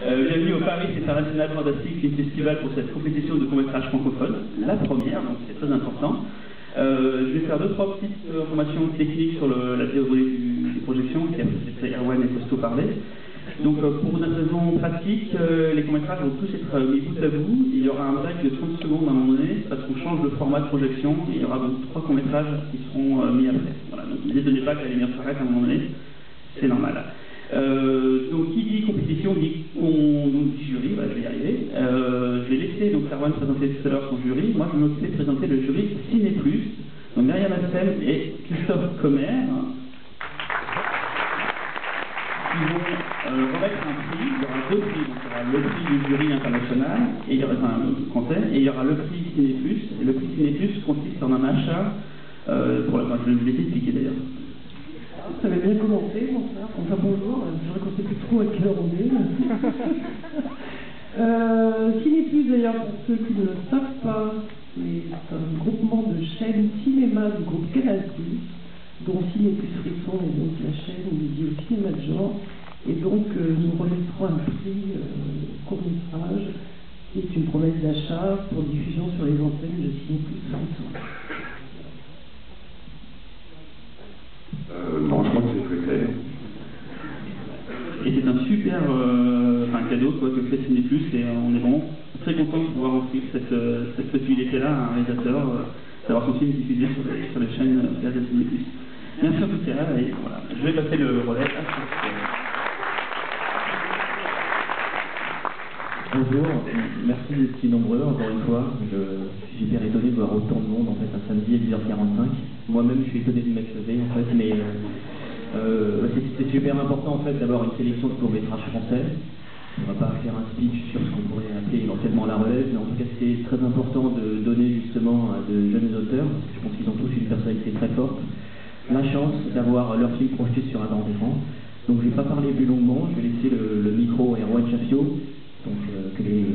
Bienvenue au Paris International Fantastic Film Festival pour cette compétition de court-métrage francophone, la première, donc c'est très important. Je vais faire 2-3 petites informations techniques sur la théorie des projections, qui a fait Erwan et Costo parler. Donc pour une raison pratique, les courts-métrages vont tous être mis bout à bout. Il y aura un break de 30 secondes à un moment donné, parce qu'on change de format de projection, et il y aura donc 3 courts-métrages qui seront mis après. Voilà, donc ne détonnez pas que la lumière s'arrête à un moment donné, c'est normal. Donc qui dit compétition dit jury, voilà, je vais y arriver. Je vais laisser donc Erwan présenter tout à l'heure son jury. Moi je vais m'occuper de présenter le jury Ciné Plus. Donc Myriam Assem et Christophe Commer qui vont remettre un prix. Il y aura 2 prix. Donc, il y aura le prix du jury international et il y aura français et il y aura le prix Ciné Plus. Et le prix Ciné Plus consiste en un achat pour la je vais vous laisser expliquer d'ailleurs. Ça avait bien commencé, mon frère. Enfin, bonjour. Je ne sais plus trop à quelle heure on est. Ciné Plus, d'ailleurs, pour ceux qui ne le savent pas, c'est un groupement de chaînes cinéma du groupe Canal+, dont Ciné Plus Frisson est donc la chaîne dédiée au cinéma de genre. Et donc, nous remettrons un prix court-métrage qui est une promesse d'achat pour diffusion sur les antennes de Ciné Plus Frisson. Non, je crois que c'est très clair. Et c'est un super cadeau quoi, que fait Ciné Plus et on est vraiment très content de pouvoir offrir cette possibilité-là à un réalisateur d'avoir son film diffusé sur les chaînes de Ciné Plus. Merci en tout cas et voilà, je vais passer le relais à Bonjour, merci d'être si nombreux encore une fois. Je suis hyper étonné de voir autant de monde en fait un samedi à 10h45. Moi-même je suis étonné de m'exposer en fait, mais c'est super important en fait d'avoir une sélection de courts-métrages français. On va pas faire un speech sur ce qu'on pourrait appeler éventuellement la relève, mais en tout cas c'est très important de donner justement à de jeunes auteurs, parce que je pense qu'ils ont tous une personnalité très forte, la chance d'avoir leur film projeté sur un grand écran. Donc je vais pas parler plus longuement, je vais laisser le micro à Erwan Chaffio, que les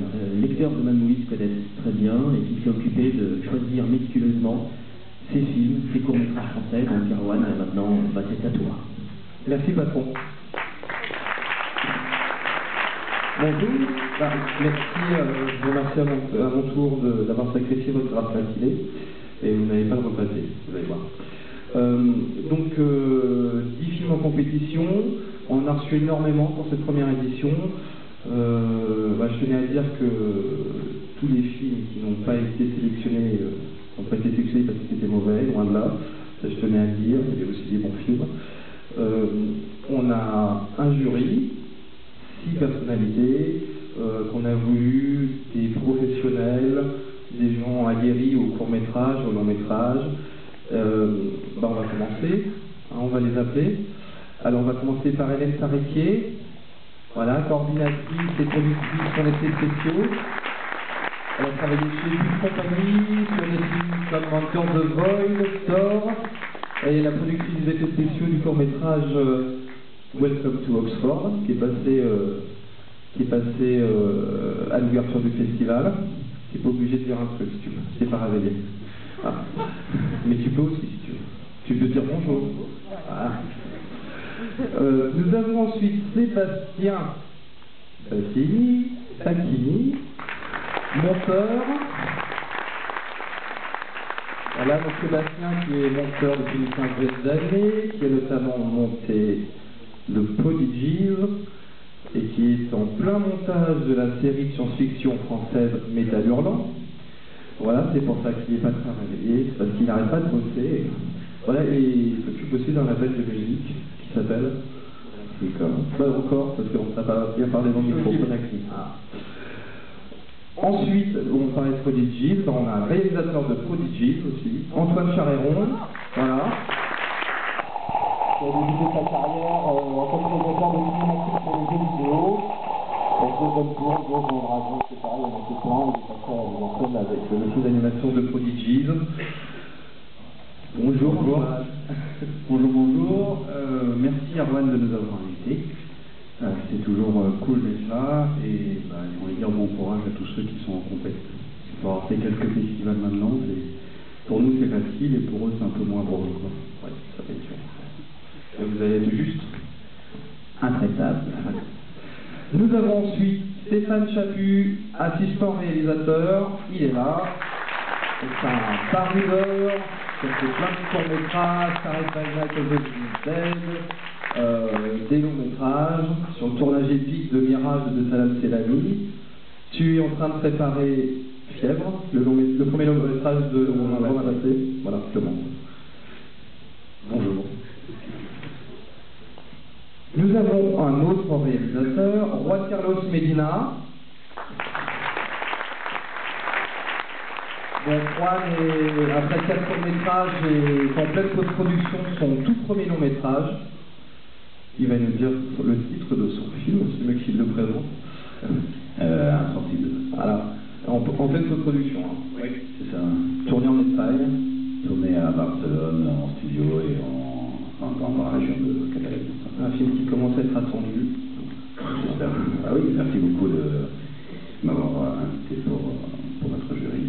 lecteurs de Manouis connaissent très bien et qui s'est occupé de choisir méticuleusement ces films, ces courts-métrages français. Donc Erwan, maintenant, c'est à toi. Merci patron. Bonjour, merci, je vous remercie à mon tour d'avoir sacrifié votre grâce matinée et vous n'avez pas le repasser, vous allez voir. 10 films en compétition, on a reçu énormément pour cette première édition. Je tenais à dire que tous les films qui n'ont pas été sélectionnés n'ont pas été sélectionnés parce qu'ils étaient mauvais, loin de là, ça je tenais à le dire, il y a aussi des bons films. On a un jury, 6 personnalités, qu'on a voulu, des professionnels, des gens aguerris au court-métrage, au long-métrage. On va commencer, on va les appeler. Alors on va commencer par Hélène Sarriquier. Voilà, coordinatrice et productrice sur les effets spéciaux. Elle a travaillé chez Bulle Compagnie, sur des films comme Encore The Void, Thor. Elle est la productrice des effets spéciaux du court-métrage Welcome to Oxford, qui est passé à l'ouverture du festival. Tu n'es pas obligé de dire un truc si tu veux, c'est pas réveillé. Ah. Mais tu peux aussi si tu veux. Tu peux dire bonjour. Ah. Nous avons ensuite Sébastien Tacchini, monteur. Voilà, donc Sébastien qui est monteur depuis une quinzaine d'années, qui a notamment monté le Prodigies et qui est en plein montage de la série de science-fiction française Métal Hurlant. Voilà, c'est pour ça qu'il n'est pas très réveillé, c'est parce qu'il n'arrête pas de bosser. Voilà, et il s'occupe aussi d'un label de musique qui s'appelle encore, parce qu'on ne sait pas bien parler dans le micro. Ah. Ensuite, on parlait de Prodigies, on a un réalisateur de Prodigies aussi, Antoine Charéron, voilà. Qui a débuté sa carrière en tant que réalisateur de cinématique pour les jeux vidéo. Avec deux bonnes tours, deux jeux de radio, c'est pareil, on a fait plein, il est passé à l'antenne avec le métier d'animation de Prodigies. Bonjour. Bonjour. Merci Erwan de nous avoir invités. C'est toujours cool d'être là et on va dire bon courage à tous ceux qui sont en compétition. Pour avoir fait quelques festivals maintenant, pour nous c'est facile et pour eux c'est un peu moins drôle. Ouais, ça va être sûr. Vous allez être juste intraitable. Nous avons ensuite Stéphane Chaput, assistant réalisateur, il est là. C'est un baroudeur, il fait plein de courts-métrages, Paris by Night, des longs-métrages, sur le tournage épique de Mirage de Salam Selami. Tu es en train de préparer Fièvre, le premier long-métrage de Romain Bassé. Voilà, je te montre. Bonjour. Nous avons un autre réalisateur, Juan Carlos Medina. Donc Juan, après 4 courts-métrages, est en pleine post-production de son tout premier long-métrage. Il va nous dire le titre de son film, c'est mieux qu'il le présente. Insensible. Voilà, en pleine post-production. Hein. Oui, c'est ça. Tourné en Espagne. Tourné à Barcelone, en studio et dans la région de Catalogne. Un film qui commence à être attendu. J'espère. Ah oui, merci beaucoup de m'avoir invité pour votre jury.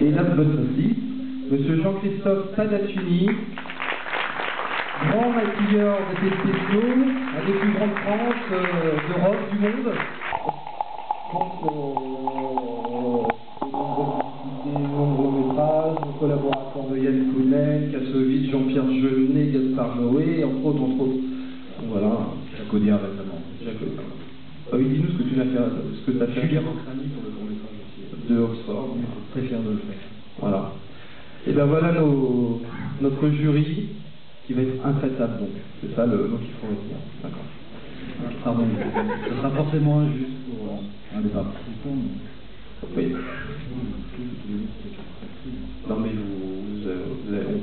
Et là, aussi, Monsieur Jean-Christophe Padatuni, grand maquilleur d'effets spéciaux, un des plus grands de France, d'Europe, du monde. Donc, nombreux métrages, collaborateurs de Yann Kounen, Kassovitz, Jean-Pierre Jeunet, Gaspard Noé, entre autres. Donc voilà. Jacques Audiard récemment. Oui, dis-nous ce que tu as fait, ce que tu as fait. Julien Mancrani pour le court-métrage aussi. De Oxford. Très fier de le faire. Voilà. Et bien voilà notre jury qui va être intraitable, donc. C'est ça le mot qu'il faut retenir. D'accord. Pardon, ce sera forcément injuste pour un des participants. Oui. Non mais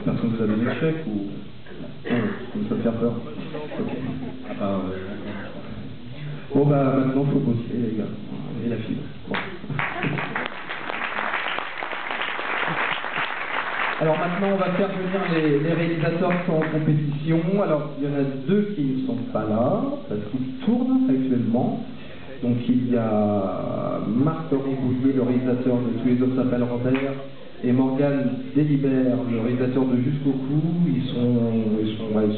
personne vous a donné le chèque ou... Non, ça me fait peur. Ok. Ah bah, Bon bah maintenant il faut bosser les gars. Et la fille. Bon. Alors maintenant on va faire venir les réalisateurs qui sont en compétition. Alors il y en a 2 qui ne sont pas là, parce qu'ils tournent actuellement. Donc il y a Marc Ribouillet, le réalisateur de Tous les hommes s'appellent Robert, et Morgane Délibert, le réalisateur de Jusqu'au cou. Ils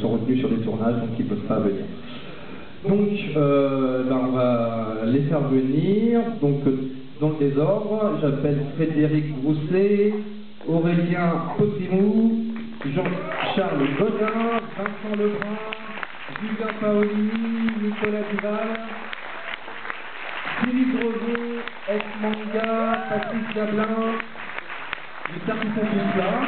sont retenus sur des tournages, donc ils ne peuvent pas venir. Donc on va les faire venir. Donc dans le désordre, j'appelle Frédéric Grousset, Aurélien Potrimou, Jean-Charles Godin, Vincent Lebrun, Julien Paoli, Nicolas Duval, Philippe Roger, Esmanga, Patrice Gablin. J'espère qu'ils sont tous là.